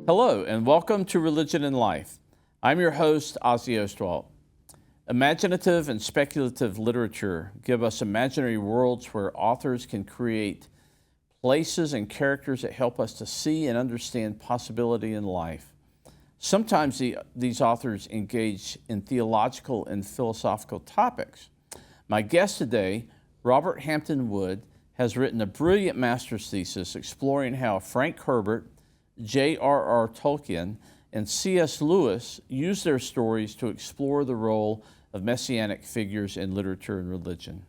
Hello, and welcome to Religion and Life. I'm your host, Ozzie Ostwald. Imaginative and speculative literature give us imaginary worlds where authors can create places and characters that help us to see and understand possibility in life. Sometimes these authors engage in theological and philosophical topics. My guest today, Robert Hampton Wood, has written a brilliant master's thesis exploring how Frank Herbert, J.R.R. Tolkien, and C.S. Lewis used their stories to explore the role of messianic figures in literature and religion.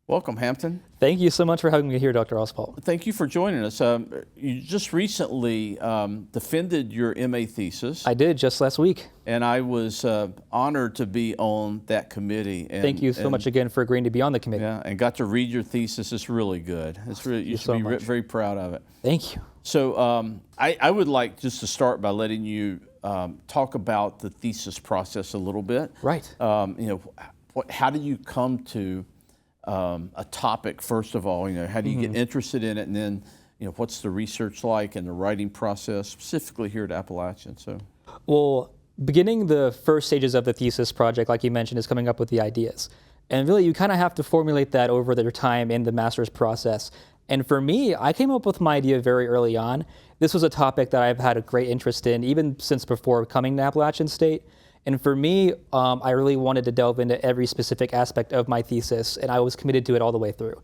Welcome, Hampton. Thank you so much for having me here, Dr. Ostwald. Thank you for joining us. You just recently defended your MA thesis. I did, just last week. And I was honored to be on that committee. Thank you so much again for agreeing to be on the committee. Yeah, and got to read your thesis. It's really good. It's really, you should be very proud of it. Thank you. So I would like just to start by letting you talk about the thesis process a little bit. Right. How did you come to a topic, first of all? How do you get interested in it, and then what's the research like and the writing process, specifically here at Appalachian? Well, beginning the first stages of the thesis project, like you mentioned, is coming up with the ideas. And really, you kind of have to formulate that over their time in the master's process. And for me, I came up with my idea very early on. This was a topic that I've had a great interest in, even since before coming to Appalachian State. And for me, I really wanted to delve into every specific aspect of my thesis, and I was committed to it all the way through.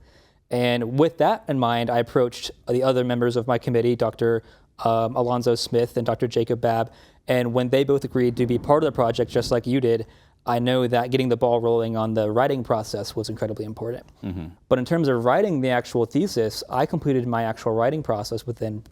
And with that in mind, I approached the other members of my committee, Dr. Alonzo Smith and Dr. Jacob Babb, and when they both agreed to be part of the project, just like you did, I know that getting the ball rolling on the writing process was incredibly important. But in terms of writing the actual thesis, I completed my actual writing process within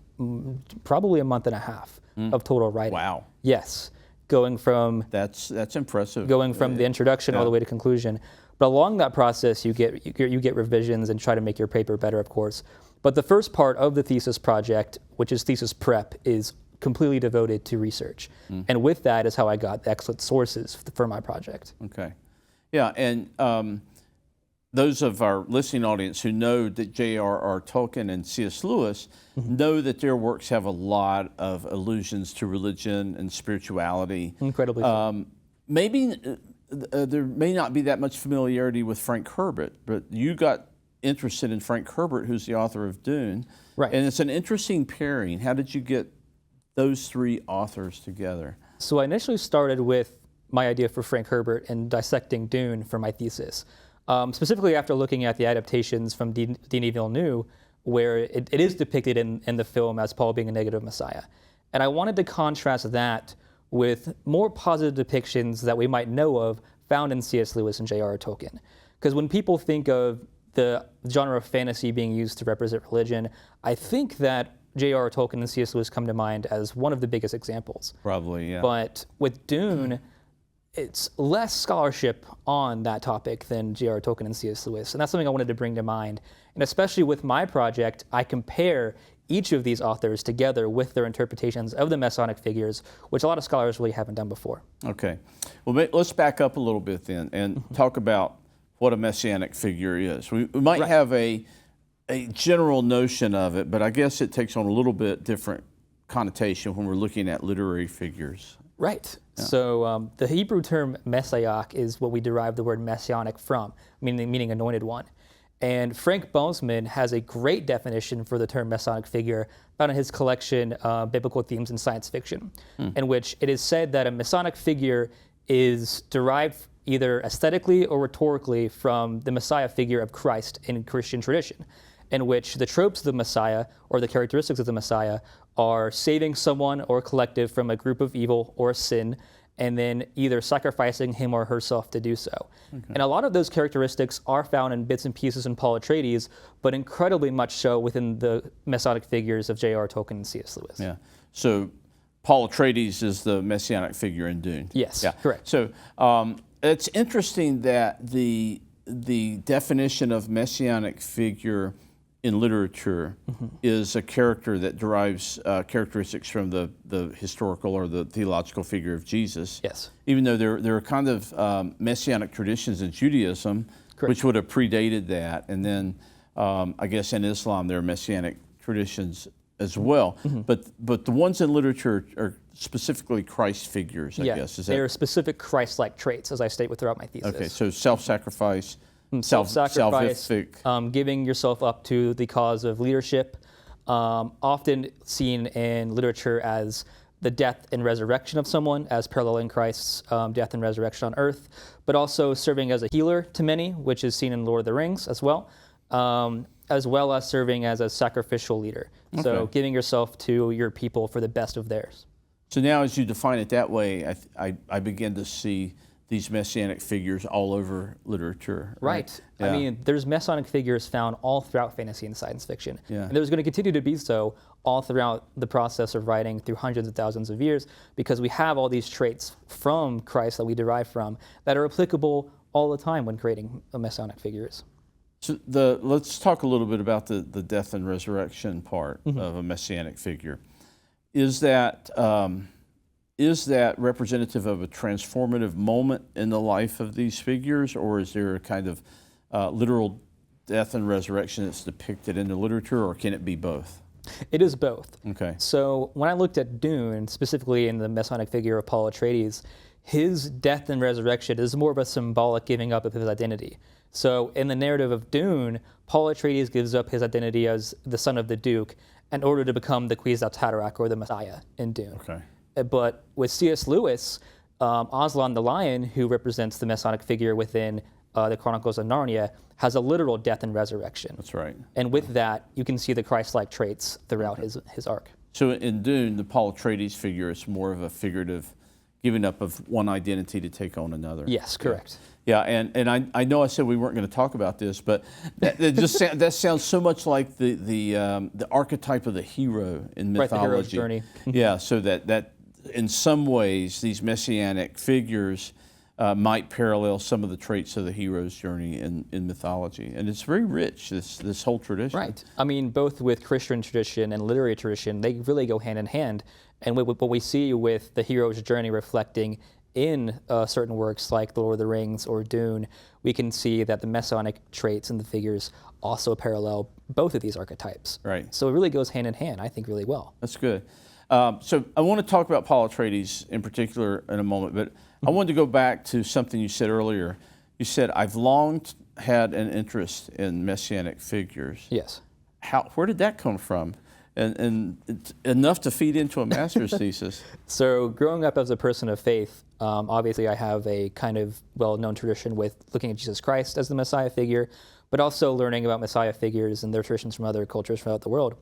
probably a month and a half of total writing. Wow. Yes. Going from that's impressive. Going from the introduction all the way to conclusion. But along that process, you get revisions and try to make your paper better, of course. But the first part of the thesis project, which is thesis prep, is completely devoted to research. And with that is how I got the excellent sources for my project. Okay. Yeah, and those of our listening audience who know that J.R.R. Tolkien and C.S. Lewis know that their works have a lot of allusions to religion and spirituality. Incredibly so. Maybe there may not be that much familiarity with Frank Herbert, but you got interested in Frank Herbert, who's the author of Dune. Right. And it's an interesting pairing. How did you get those three authors together? So I initially started with my idea for Frank Herbert and dissecting Dune for my thesis. Specifically after looking at the adaptations from Denis Villeneuve, where it is depicted in the film as Paul being a negative Messiah. And I wanted to contrast that with more positive depictions that we might know of found in C.S. Lewis and J.R.R. Tolkien. Because when people think of the genre of fantasy being used to represent religion, I think that J.R.R. Tolkien and C.S. Lewis come to mind as one of the biggest examples. Probably, yeah. But with Dune, it's less scholarship on that topic than J.R.R. Tolkien and C.S. Lewis. And that's something I wanted to bring to mind. And especially with my project, I compare each of these authors together with their interpretations of the Messianic figures, which a lot of scholars really haven't done before. Okay. Well, let's back up a little bit then and talk about what a Messianic figure is. We might have a general notion of it, but I guess it takes on a little bit different connotation when we're looking at literary figures. Right. Yeah. So the Hebrew term Messiah is what we derive the word messianic from, meaning anointed one. And Frank Boesman has a great definition for the term messianic figure found in his collection, Biblical Themes in Science Fiction, in which it is said that a messianic figure is derived either aesthetically or rhetorically from the Messiah figure of Christ in Christian tradition, in which the tropes of the Messiah or the characteristics of the Messiah are saving someone or a collective from a group of evil or sin, and then either sacrificing him or herself to do so. Okay. And a lot of those characteristics are found in bits and pieces in Paul Atreides, but incredibly much so within the Messianic figures of J.R.R. Tolkien and C.S. Lewis. Yeah. So Paul Atreides is the Messianic figure in Dune. Yes, yeah. Correct. So it's interesting that the definition of Messianic figure in literature is a character that derives characteristics from the historical or the theological figure of Jesus. Yes. Even though there are kind of Messianic traditions in Judaism, Correct. Which would have predated that. And then I guess in Islam there are Messianic traditions as well. But the ones in literature are specifically Christ figures, I guess. Is that They're specific Christ-like traits, as I state throughout my thesis. okay? So self-sacrifice, Self-sacrifice, salvific. giving yourself up to the cause of leadership, often seen in literature as the death and resurrection of someone, as paralleling Christ's death and resurrection on earth, but also serving as a healer to many, which is seen in Lord of the Rings as well as serving as a sacrificial leader. So giving yourself to your people for the best of theirs. So now, as you define it that way, I begin to see these messianic figures all over literature. Right. Yeah. I mean, there's messianic figures found all throughout fantasy and science fiction. Yeah. And there's going to continue to be so all throughout the process of writing through hundreds of thousands of years, because we have all these traits from Christ that we derive from that are applicable all the time when creating messianic figures. So let's talk a little bit about the death and resurrection part of a messianic figure. Is that representative of a transformative moment in the life of these figures, or is there a kind of literal death and resurrection that's depicted in the literature, or can it be both? It is both. Okay. So when I looked at Dune, specifically in the messianic figure of Paul Atreides, his death and resurrection is more of a symbolic giving up of his identity. So in the narrative of Dune, Paul Atreides gives up his identity as the son of the Duke in order to become the Kwisatz Haderach, or the Messiah in Dune. Okay. But with C.S. Lewis, Aslan the Lion, who represents the messianic figure within the Chronicles of Narnia, has a literal death and resurrection. That's right. And with that, you can see the Christ-like traits throughout his arc. So in Dune, the Paul Atreides figure is more of a figurative giving up of one identity to take on another. Yes, correct. Yeah, and I know I said we weren't going to talk about this, but that sounds so much like the archetype of the hero in mythology. Right, the hero's journey. Yeah, so that in some ways these messianic figures might parallel some of the traits of the hero's journey in mythology, and it's very rich. This whole tradition. Right. I mean, both with Christian tradition and literary tradition, they really go hand in hand. And what we see with the hero's journey reflecting in certain works like The Lord of the Rings or Dune, we can see that the messianic traits and the figures also parallel both of these archetypes. Right. So it really goes hand in hand, I think, really well. That's good. So I want to talk about Paul Atreides in particular in a moment, but I wanted to go back to something you said earlier. You said, I've long had an interest in messianic figures. Yes. Where did that come from? And it's enough to feed into a master's thesis. So growing up as a person of faith, obviously I have a kind of well-known tradition with looking at Jesus Christ as the Messiah figure, but also learning about Messiah figures and their traditions from other cultures throughout the world.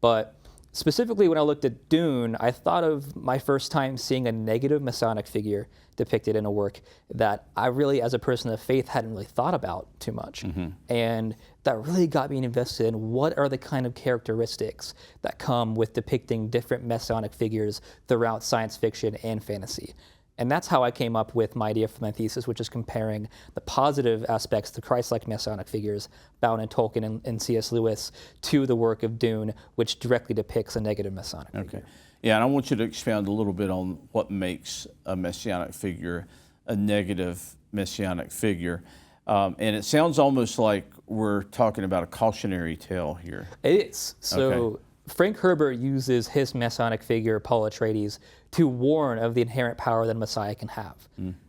But specifically when I looked at Dune, I thought of my first time seeing a negative messianic figure depicted in a work that I really, as a person of faith, hadn't really thought about too much. And that really got me invested in what are the kind of characteristics that come with depicting different messianic figures throughout science fiction and fantasy. And that's how I came up with my idea for my thesis, which is comparing the positive aspects of Christ-like messianic figures found in Tolkien and C.S. Lewis to the work of Dune, which directly depicts a negative messianic figure. Yeah, and I want you to expound a little bit on what makes a messianic figure a negative messianic figure. And it sounds almost like we're talking about a cautionary tale here. It is. So Frank Herbert uses his messianic figure, Paul Atreides, to warn of the inherent power that a Messiah can have.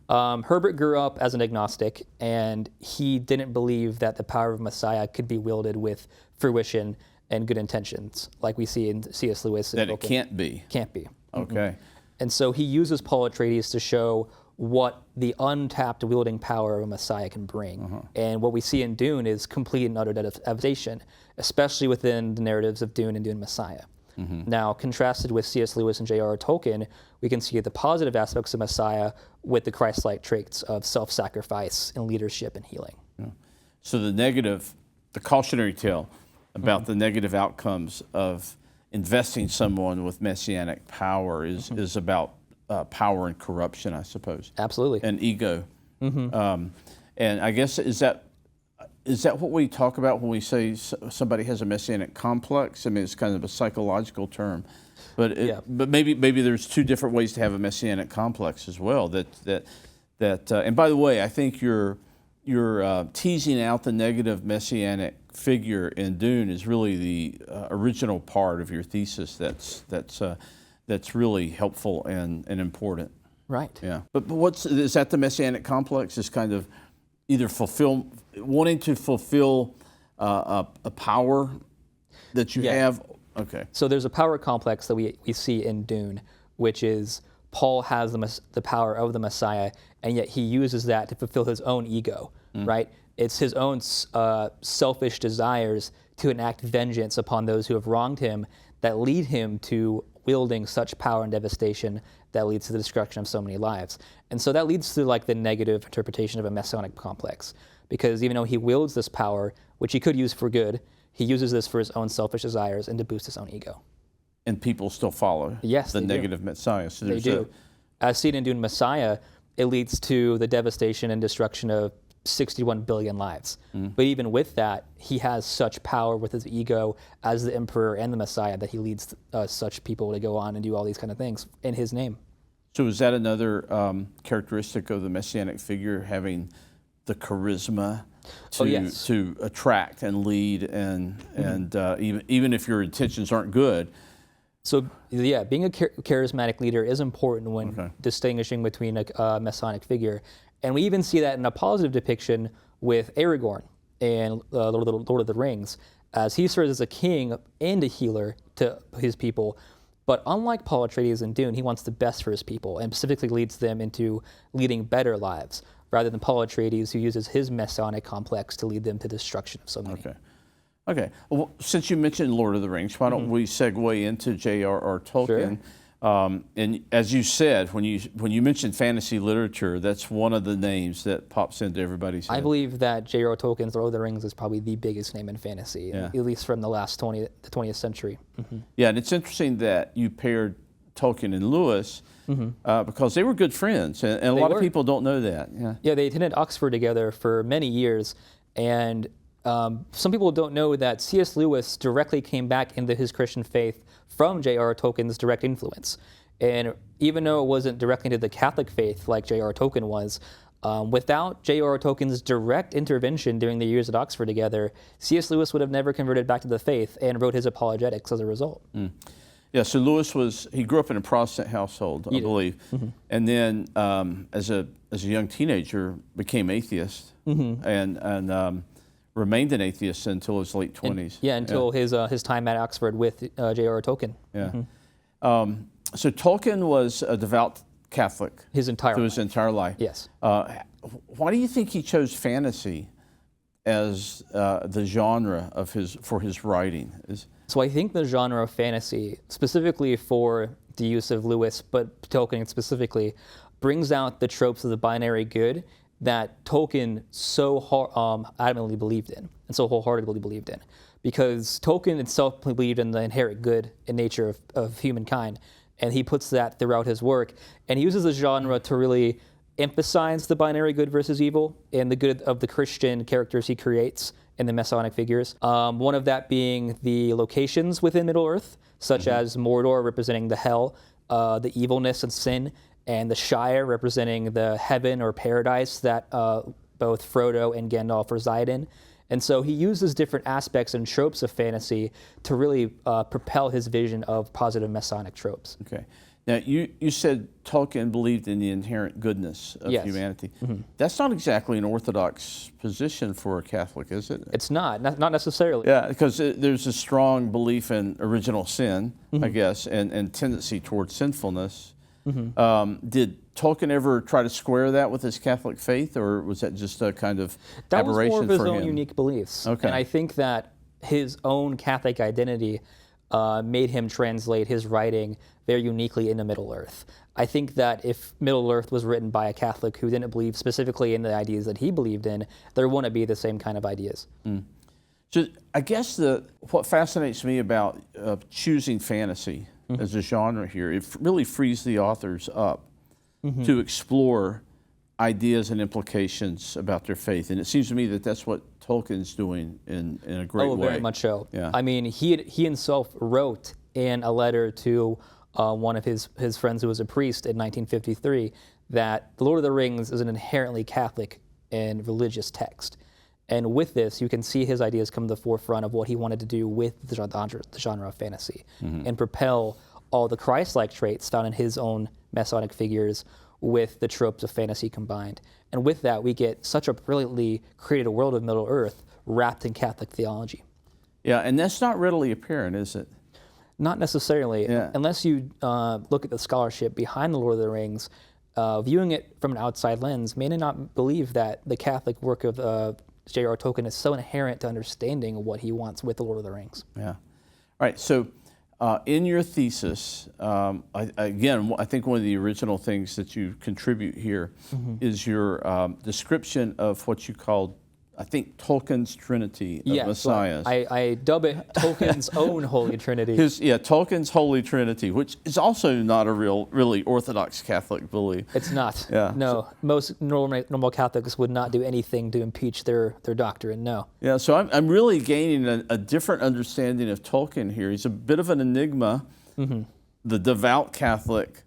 Herbert grew up as an agnostic, and he didn't believe that the power of Messiah could be wielded with fruition and good intentions, like we see in C.S. Lewis. That it can't be. Can't be. Okay. And so he uses Paul Atreides to show what the untapped wielding power of a Messiah can bring. And what we see in Dune is complete and utter devastation, especially within the narratives of Dune and Dune Messiah. Now, contrasted with C.S. Lewis and J.R.R. Tolkien, we can see the positive aspects of Messiah with the Christ-like traits of self-sacrifice and leadership and healing. So the cautionary tale about the negative outcomes of investing someone with messianic power is about power and corruption, I suppose. Absolutely. And ego. And I guess, is that what we talk about when we say somebody has a messianic complex? I mean, it's kind of a psychological term. But but maybe there's two different ways to have a messianic complex as well. And by the way, I think you're teasing out the negative messianic figure in Dune is really the original part of your thesis. That's really helpful and important. Right. Yeah. But is that the messianic complex? Is kind of either wanting to fulfill a power that you have? Okay. So there's a power complex that we see in Dune, which is Paul has the power of the Messiah, and yet he uses that to fulfill his own ego, right? It's his own selfish desires to enact vengeance upon those who have wronged him that lead him to wielding such power and devastation that leads to the destruction of so many lives. And so that leads to like the negative interpretation of a messianic complex, because even though he wields this power, which he could use for good, he uses this for his own selfish desires and to boost his own ego. And people still follow the negative Messiah. So they do. As seen in Dune Messiah, it leads to the devastation and destruction of 61 billion lives. But even with that, he has such power with his ego as the emperor and the Messiah that he leads such people to go on and do all these kind of things in his name. So is that another characteristic of the messianic figure, having the charisma to attract and lead, and even if your intentions aren't good? So yeah, being a charismatic leader is important when distinguishing between a Masonic figure. And we even see that in a positive depiction with Aragorn in Lord of the Rings, as he serves as a king and a healer to his people. But unlike Paul Atreides in Dune, he wants the best for his people and specifically leads them into leading better lives, rather than Paul Atreides, who uses his Masonic complex to lead them to destruction of so many. Okay. Well, since you mentioned Lord of the Rings, why don't we segue into J.R.R. Tolkien? Sure. And as you said, when you mentioned fantasy literature, that's one of the names that pops into everybody's head. I believe that J.R.R. Tolkien's Lord of the Rings is probably the biggest name in fantasy, at least from the last 20th century. Yeah, and it's interesting that you paired Tolkien and Lewis because they were good friends, and a lot of people don't know that. Yeah, they attended Oxford together for many years, and some people don't know that C.S. Lewis directly came back into his Christian faith from J.R.R. Tolkien's direct influence. And even though it wasn't directly into the Catholic faith like J.R.R. Tolkien was, without J.R.R. Tolkien's direct intervention during the years at Oxford together, C.S. Lewis would have never converted back to the faith and wrote his apologetics as a result. Yeah, so Lewis he grew up in a Protestant household, I believe, and then as a young teenager became atheist and remained an atheist until his late 20s. Until his time at Oxford with J.R.R. Tolkien. So Tolkien was a devout Catholic his entire life. Yes. Why do you think he chose fantasy as the genre for his writing? So I think the genre of fantasy, specifically for the use of Lewis, but Tolkien specifically, brings out the tropes of the binary good that Tolkien so adamantly believed in and so wholeheartedly believed in. Because Tolkien itself believed in the inherent good in nature of humankind, and he puts that throughout his work. And he uses the genre to really emphasize the binary good versus evil and the good of the Christian characters he creates in the Masonic figures. One of that being the locations within Middle-earth, such as Mordor representing the hell, the evilness and sin, and the Shire representing the heaven or paradise that both Frodo and Gandalf reside in. And so he uses different aspects and tropes of fantasy to really propel his vision of positive Masonic tropes. Okay. Now, you said Tolkien believed in the inherent goodness of humanity. That's not exactly an orthodox position for a Catholic, is it? It's not necessarily. Yeah, because there's a strong belief in original sin, I guess, and tendency towards sinfulness. Did Tolkien ever try to square that with his Catholic faith, or was that just a kind of aberration for him? That was more of his own unique beliefs. Okay. And I think that his own Catholic identity made him translate his writing very uniquely into Middle-earth. I think that if Middle-earth was written by a Catholic who didn't believe specifically in the ideas that he believed in, there wouldn't be the same kind of ideas. So I guess what fascinates me about choosing fantasy as a genre here, it really frees the authors up to explore ideas and implications about their faith. And it seems to me that that's what Tolkien's doing in a great way. Oh, very much so. Yeah. I mean, he himself wrote in a letter to one of his friends who was a priest in 1953 that The Lord of the Rings is an inherently Catholic and religious text. And with this, you can see his ideas come to the forefront of what he wanted to do with the genre of fantasy and propel all the Christ-like traits found in his own Messianic figures with the tropes of fantasy combined. And with that, we get such a brilliantly created world of Middle-earth wrapped in Catholic theology. Yeah, and that's not readily apparent, is it? Not necessarily, Yeah. unless you look at the scholarship behind the Lord of the Rings. Viewing it from an outside lens may not believe that the Catholic work of J.R.R. Tolkien is so inherent to understanding what he wants with the Lord of the Rings. Yeah. All right. So, in your thesis, I think one of the original things that you contribute here is your description of what you called, I think, Tolkien's Trinity of Messiahs. I dub it Tolkien's own Holy Trinity. Tolkien's Holy Trinity, which is also not a really Orthodox Catholic belief. It's not. Yeah. No, most normal Catholics would not do anything to impeach their doctrine. No. Yeah, so I'm really gaining a different understanding of Tolkien here. He's a bit of an enigma, the devout Catholic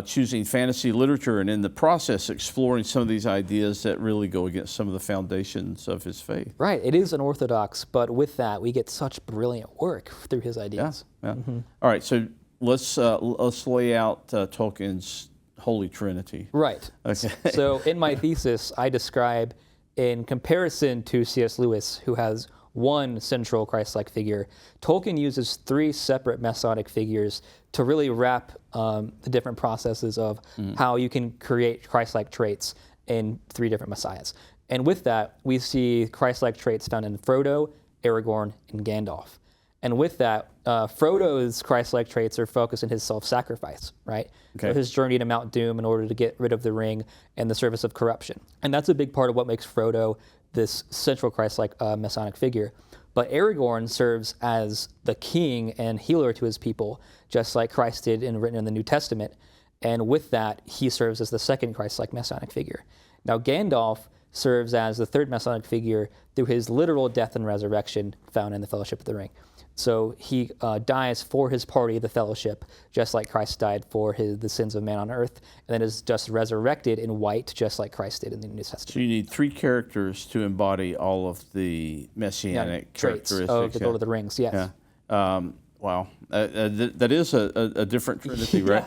choosing fantasy literature, and in the process exploring some of these ideas that really go against some of the foundations of his faith. Right. It is unorthodox, but with that, we get such brilliant work through his ideas. Yeah. All right, so let's lay out Tolkien's Holy Trinity. Right. Okay. So in my thesis, I describe, in comparison to C.S. Lewis, who has one central Christ-like figure, Tolkien uses three separate Messianic figures to really wrap the different processes of how you can create Christ-like traits in three different Messiahs. And with that, we see Christ-like traits found in Frodo, Aragorn, and Gandalf. And with that, Frodo's Christ-like traits are focused in his self-sacrifice, right? Okay. His journey to Mount Doom in order to get rid of the ring and the service of corruption. And that's a big part of what makes Frodo this central Christ-like Messianic figure. But Aragorn serves as the king and healer to his people, just like Christ did written in the New Testament. And with that, he serves as the second Christ-like Messianic figure. Now, Gandalf serves as the third Messianic figure through his literal death and resurrection found in the Fellowship of the Ring. So he dies for his party, the Fellowship, just like Christ died for the sins of man on earth, and then is just resurrected in white, just like Christ did in the New Testament. So you need three characters to embody all of the messianic traits characteristics of the Lord of the Rings, yes. Yeah. Wow. That is a different Trinity, right?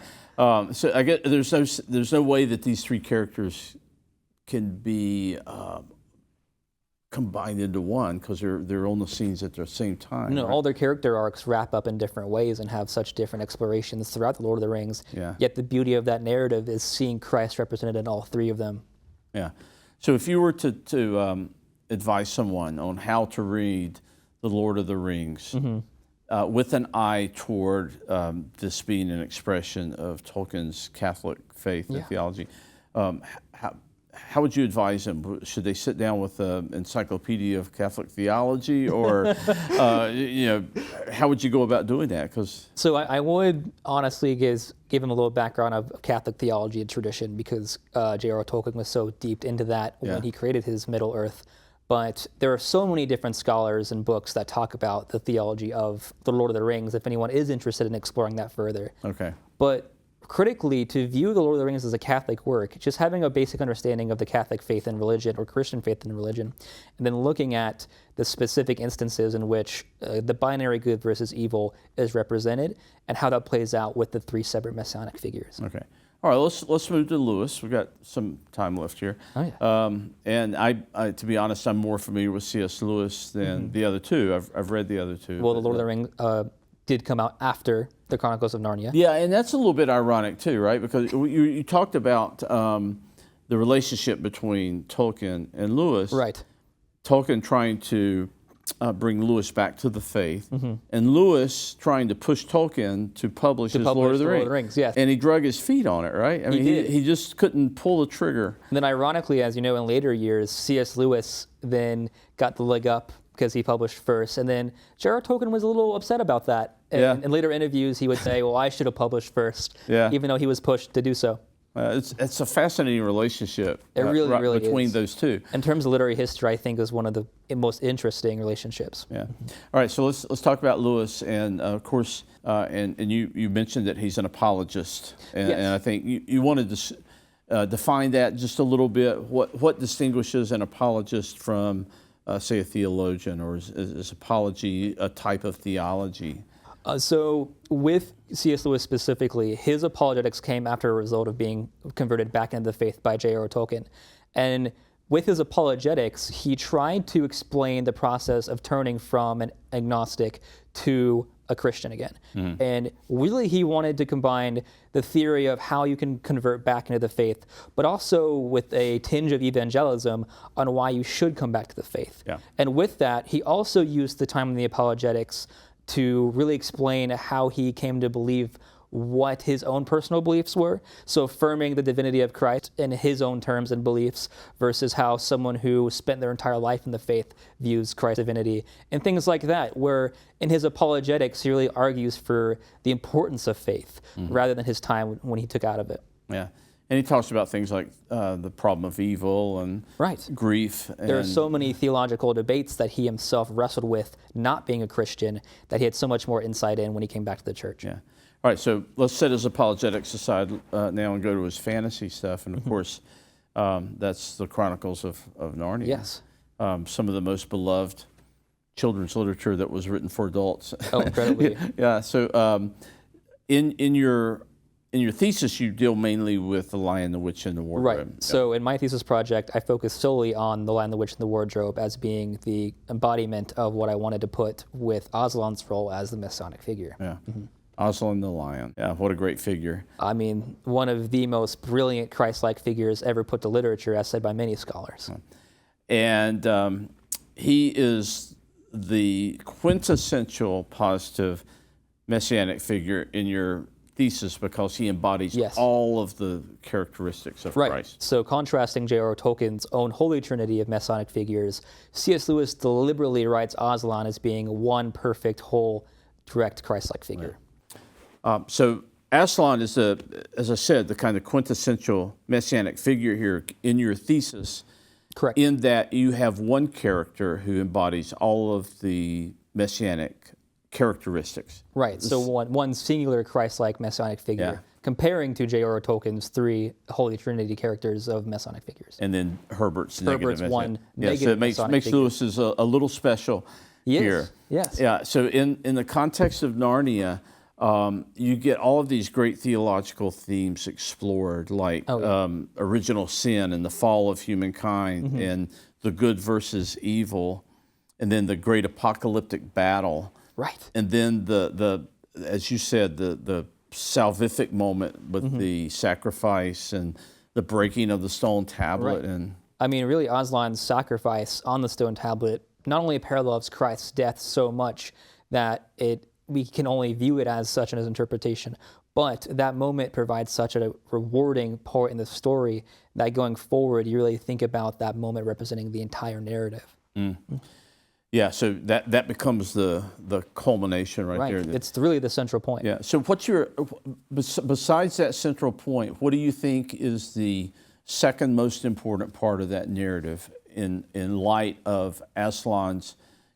So I guess there's no way that these three characters can be combined into one, because they're on the scenes at the same time. No, right? all their character arcs wrap up in different ways and have such different explorations throughout the Lord of the Rings. Yeah. Yet the beauty of that narrative is seeing Christ represented in all three of them. Yeah. So if you were to advise someone on how to read The Lord of the Rings with an eye toward this being an expression of Tolkien's Catholic faith and theology, how would you advise them? Should they sit down with an encyclopedia of Catholic theology, or how would you go about doing that? So I would honestly give him a little background of Catholic theology and tradition, because J.R.R. Tolkien was so deep into that when he created his Middle Earth. But there are so many different scholars and books that talk about the theology of the Lord of the Rings, if anyone is interested in exploring that further. Okay. But critically, to view the Lord of the Rings as a Catholic work, just having a basic understanding of the Catholic faith and religion, or Christian faith and religion, and then looking at the specific instances in which the binary good versus evil is represented, and how that plays out with the three separate Messianic figures. Okay. All right, let's move to Lewis. We've got some time left here. Oh, yeah. And I, to be honest, I'm more familiar with C.S. Lewis than the other two. I've read the other two. Well, the Lord of the Rings did come out after the Chronicles of Narnia. Yeah, and that's a little bit ironic too, right? Because you talked about the relationship between Tolkien and Lewis. Right. Tolkien trying to bring Lewis back to the faith, and Lewis trying to push Tolkien to publish his Lord of the Rings. Yes. And he drug his feet on it, right? I mean, he just couldn't pull the trigger. And then ironically, as you know, in later years, C.S. Lewis then got the leg up because he published first. And then J.R.R. Tolkien was a little upset about that. And in later interviews, he would say, well, I should have published first, even though he was pushed to do so. It's a fascinating relationship. It really between is. those two. In terms of literary history, I think is one of the most interesting relationships. Yeah. All right. So let's talk about Lewis, and of course, and you mentioned that he's an apologist, and I think you wanted to define that just a little bit. What distinguishes an apologist from say, a theologian, or is apology a type of theology? So with C.S. Lewis specifically, his apologetics came after a result of being converted back into the faith by J.R.R. Tolkien. And with his apologetics, he tried to explain the process of turning from an agnostic to a Christian again. And really he wanted to combine the theory of how you can convert back into the faith, but also with a tinge of evangelism on why you should come back to the faith. Yeah. And with that, he also used the time in the apologetics to really explain how he came to believe what his own personal beliefs were. So affirming the divinity of Christ in his own terms and beliefs versus how someone who spent their entire life in the faith views Christ's divinity and things like that, where in his apologetics, he really argues for the importance of faith rather than his time when he took out of it. Yeah. And he talks about things like the problem of evil and Right. grief. There are so many theological debates that he himself wrestled with not being a Christian that he had so much more insight in when he came back to the church. Yeah. All right, so let's set his apologetics aside now and go to his fantasy stuff. And of course, that's the Chronicles of Narnia. Yes. Some of the most beloved children's literature that was written for adults. Oh, incredibly. Yeah. So in your thesis, you deal mainly with The Lion, the Witch, and the Wardrobe. Right. So in my thesis project, I focused solely on The Lion, the Witch, and the Wardrobe as being the embodiment of what I wanted to put with Aslan's role as the Messianic figure. Yeah. Aslan the Lion. Yeah, what a great figure. I mean, one of the most brilliant Christ-like figures ever put to literature, as said by many scholars. And he is the quintessential positive messianic figure in your thesis because he embodies Yes. all of the characteristics of Right. Christ. So contrasting J.R.R. Tolkien's own Holy Trinity of Messianic figures, C.S. Lewis deliberately writes Aslan as being one perfect, whole, direct Christ-like figure. So Aslan is, as I said, the kind of quintessential messianic figure here in your thesis, Correct. in that you have one character who embodies all of the messianic characteristics. Right. So one singular Christ-like Messianic figure, Yeah. comparing to J.R.R. Tolkien's three Holy Trinity characters of Messianic figures. And then Herbert's Herbert's negative. one Yeah, so negative it makes Messianic figure. Lewis is a little special Yes, here. yes. Yeah. So in the context of Narnia, you get all of these great theological themes explored, like original sin and the fall of humankind, and the good versus evil, and then the great apocalyptic battle. Right. And then the as you said, the salvific moment with the sacrifice and the breaking of the stone tablet. Right. And I mean, really, Aslan's sacrifice on the stone tablet not only parallels Christ's death so much that we can only view it as such in his interpretation, but that moment provides such a rewarding part in the story that going forward, you really think about that moment representing the entire narrative. yeah, so that becomes the culmination right Right. there. It's really the central point. Yeah. So what's your besides that central point? What do you think is the second most important part of that narrative in light of Aslan's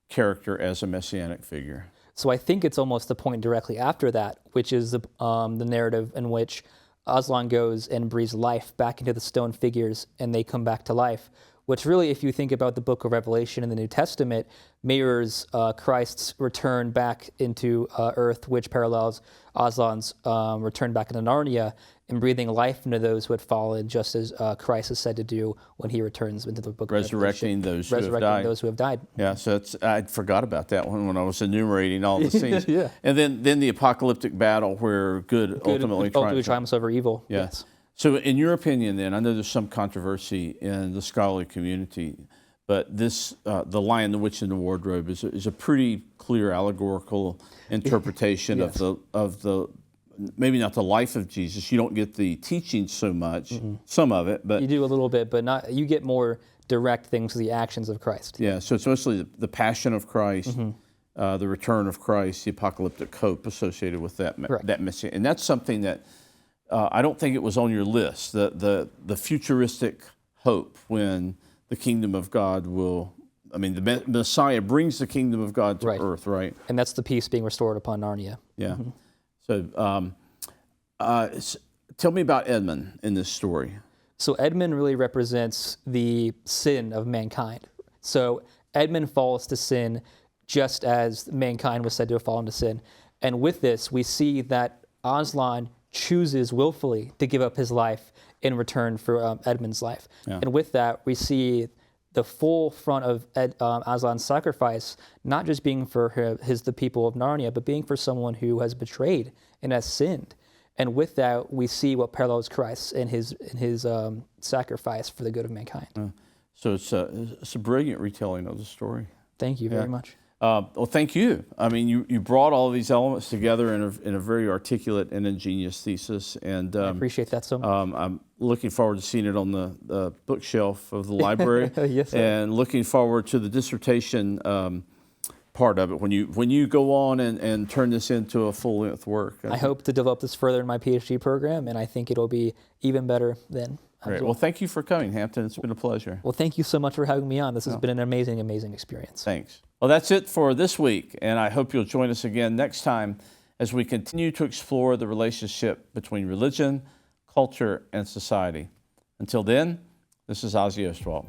character as a messianic figure? So I think it's almost the point directly after that, which is the narrative in which Aslan goes and breathes life back into the stone figures and they come back to life, which really, if you think about the book of Revelation in the New Testament, mirrors Christ's return back into earth, which parallels Aslan's return back into Narnia and breathing life into those who had fallen, just as Christ is said to do when he returns into the book of Resurrecting Revelation. those who have Resurrecting died. those who have died. Yeah, so I forgot about that one when I was enumerating all the scenes. Yeah. And then the apocalyptic battle where good ultimately triumphs. triumphs over evil. Yeah. Yes. So in your opinion then, I know there's some controversy in the scholarly community, but this, The Lion, the Witch, and the Wardrobe is a pretty clear allegorical interpretation Yes. of the maybe not the life of Jesus. You don't get the teaching so much, some of it, but You do a little bit, but not. You get more direct things to the actions of Christ. yeah, so it's mostly the passion of Christ, the return of Christ, the apocalyptic hope associated with that Correct. that messiah. And that's something that I don't think it was on your list. The futuristic hope when the kingdom of God will. I mean, the Messiah brings the kingdom of God to Right. earth, right? And that's the peace being restored upon Narnia. Yeah. So, tell me about Edmund in this story. So Edmund really represents the sin of mankind. So Edmund falls to sin just as mankind was said to have fallen to sin. And with this, we see that Aslan chooses willfully to give up his life in return for Edmund's life. Yeah. And with that, we see the full front of Aslan's sacrifice, not just being for the people of Narnia, but being for someone who has betrayed and has sinned. And with that, we see what parallels Christ in his sacrifice for the good of mankind. So it's a brilliant retelling of the story. Thank you very much. Well, thank you. I mean, you brought all of these elements together in a very articulate and ingenious thesis, and I appreciate that so much. I'm looking forward to seeing it on the bookshelf of the library. Yes, sir. And looking forward to the dissertation part of it when you go on and turn this into a full-length work. I hope to develop this further in my PhD program, and I think it'll be even better then. Great. Well, thank you for coming, Hampton. It's been a pleasure. Well, thank you so much for having me on. This has been an amazing, amazing experience. Thanks. Well, that's it for this week, and I hope you'll join us again next time as we continue to explore the relationship between religion, culture, and society. Until then, this is Ozzie Ostwald.